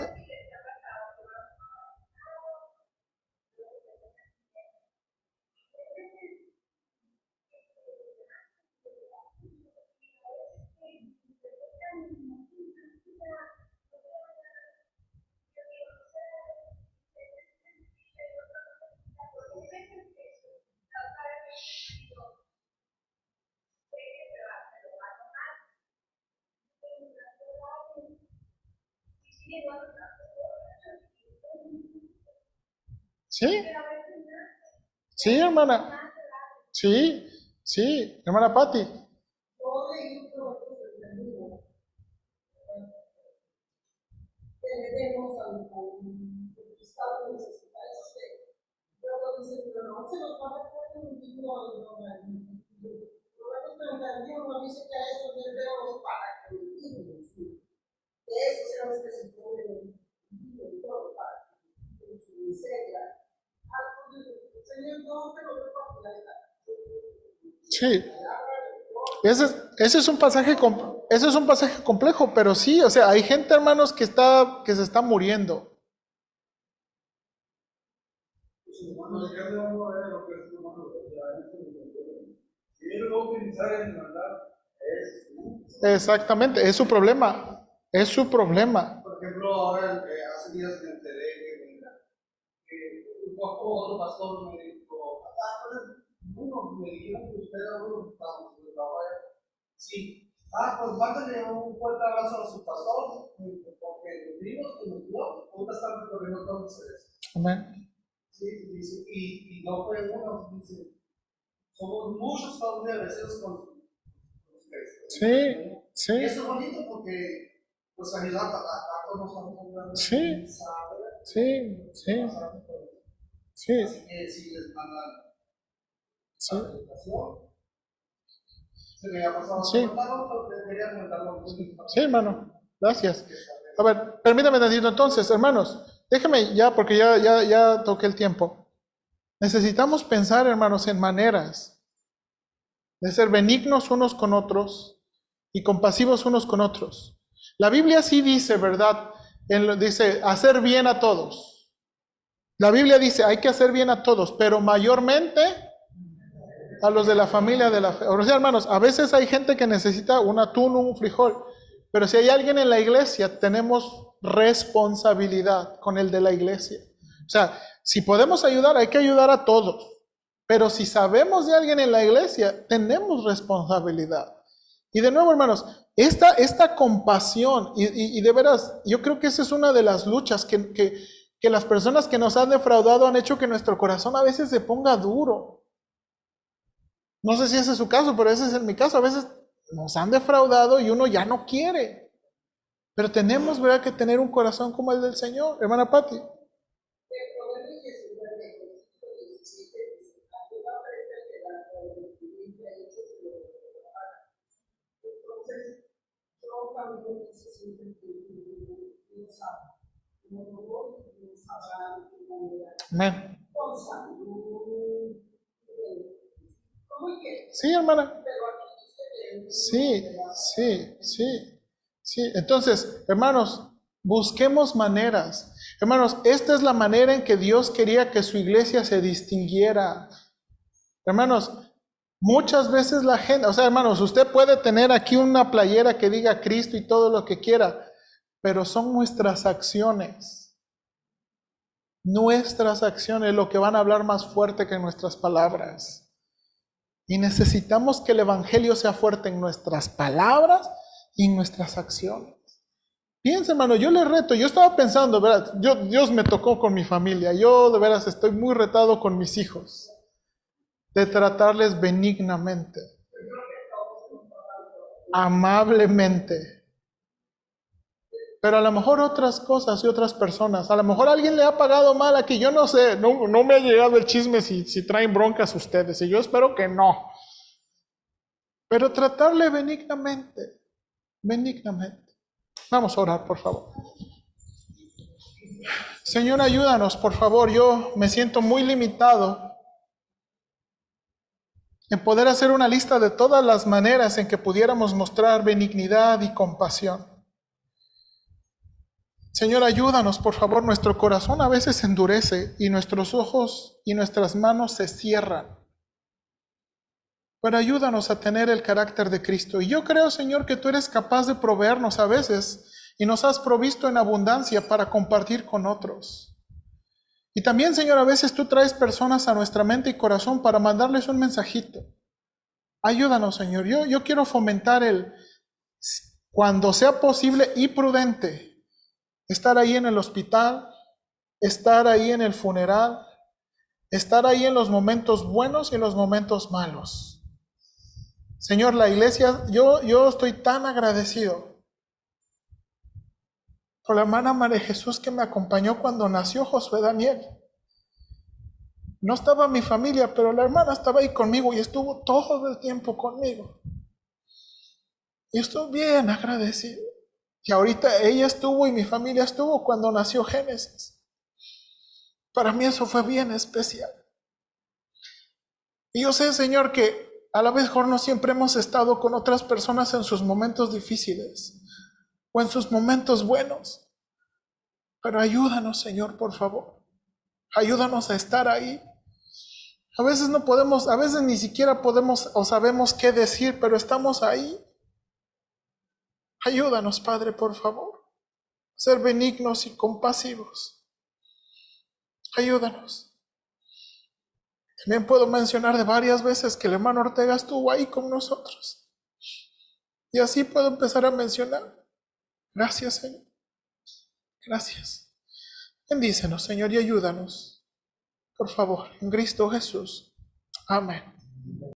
¿Sí? Sí, hermana. Sí, sí, hermana Patti. dice, pero no se los va a poner un título de Proverbios 31 dice que a eso le debo para que lo entiendan. Eso será lo que se pone en todo para que su miseria. Señor, no te lo doy para la Sí. Ese es un pasaje ese es un pasaje complejo, pero sí, o sea, hay gente, hermanos, que se está muriendo. Hermanos, ya le vamos a ver lo que es humano, si él lo va a utilizar en maldad, es Exactamente, es su problema. Es su problema. por ejemplo, ahora hace días me enteré que un poco otro pastor me dijo, uno me dijeron que usted era uno que estamos en el trabajo. Sí. Pues mándale un fuerte abrazo a su pastor, porque los vimos que nos dio, ahorita están recorriendo todo ustedes. Amén. Sí, dice, y no fue uno, dice, somos muchos familiares con ustedes. Sí, sí. Y eso es bonito porque, pues, ayuda a todos nosotros. Sí, sí, sí, sí, Así que si les mandan sí, educación, se me ha pasado sí, comentarlo, pero debería comentarlo. sí, hermano. Gracias. A ver, permítame decirlo entonces, hermanos. Déjeme ya, porque ya toqué el tiempo. Necesitamos pensar, hermanos, en maneras de ser benignos unos con otros y compasivos unos con otros. La Biblia sí dice, ¿verdad? Dice, hacer bien a todos. La Biblia dice, hay que hacer bien a todos, pero mayormente a los de la familia de la fe. O sea, hermanos, a veces hay gente que necesita un atún o un frijol, pero si hay alguien en la iglesia, tenemos responsabilidad con el de la iglesia. O sea, si podemos ayudar, hay que ayudar a todos. Pero si sabemos de alguien en la iglesia, tenemos responsabilidad. Y de nuevo, hermanos, esta compasión, y de veras, yo creo que esa es una de las luchas que las personas que nos han defraudado han hecho que nuestro corazón a veces se ponga duro. No sé si ese es su caso, pero ese es en mi caso. A veces nos han defraudado y uno ya no quiere. Pero tenemos, ¿verdad?, que tener un corazón como el del Señor. Hermana Patti. Amén. Sí, hermana. Sí, sí, sí, sí. Entonces, hermanos, busquemos maneras. Hermanos, esta es la manera en que Dios quería que su iglesia se distinguiera. Hermanos, muchas veces la gente, o sea, hermanos, usted puede tener aquí una playera que diga Cristo y todo lo que quiera, pero son nuestras acciones lo que van a hablar más fuerte que nuestras palabras. Y necesitamos que el Evangelio sea fuerte en nuestras palabras y en nuestras acciones. Piensa, hermano, yo le reto, yo estaba pensando, ¿verdad? Dios me tocó con mi familia, yo de veras estoy muy retado con mis hijos, de tratarles benignamente, amablemente. Pero a lo mejor otras cosas y otras personas, a lo mejor alguien le ha pagado mal aquí, yo no sé, no me ha llegado el chisme si traen broncas ustedes, y yo espero que no. Pero tratarle benignamente, benignamente. Vamos a orar, por favor. Señor, ayúdanos, por favor. Yo me siento muy limitado en poder hacer una lista de todas las maneras en que pudiéramos mostrar benignidad y compasión. Señor, ayúdanos, por favor. Nuestro corazón a veces se endurece y nuestros ojos y nuestras manos se cierran. Pero ayúdanos a tener el carácter de Cristo. Y yo creo, Señor, que tú eres capaz de proveernos a veces y nos has provisto en abundancia para compartir con otros. Y también, Señor, a veces tú traes personas a nuestra mente y corazón para mandarles un mensajito. Ayúdanos, Señor. Yo quiero fomentar cuando sea posible y prudente, estar ahí en el hospital, estar ahí en el funeral, estar ahí en los momentos buenos y en los momentos malos. Señor, la iglesia, yo estoy tan agradecido por la hermana María Jesús que me acompañó cuando nació Josué Daniel. No estaba mi familia, pero la hermana estaba ahí conmigo y estuvo todo el tiempo conmigo. Y estoy bien agradecido. Y ahorita ella estuvo y mi familia estuvo cuando nació Génesis. Para mí eso fue bien especial. Y yo sé, Señor, que a la mejor no siempre hemos estado con otras personas en sus momentos difíciles o en sus momentos buenos. Pero ayúdanos, Señor, por favor. Ayúdanos a estar ahí. A veces no podemos, a veces ni siquiera podemos o sabemos qué decir, pero estamos ahí. Ayúdanos, Padre, por favor. Ser benignos y compasivos. Ayúdanos. También puedo mencionar de varias veces que el hermano Ortega estuvo ahí con nosotros. Y así puedo empezar a mencionar. Gracias, Señor. Gracias. Bendícenos, Señor, y ayúdanos. Por favor, en Cristo Jesús. Amén.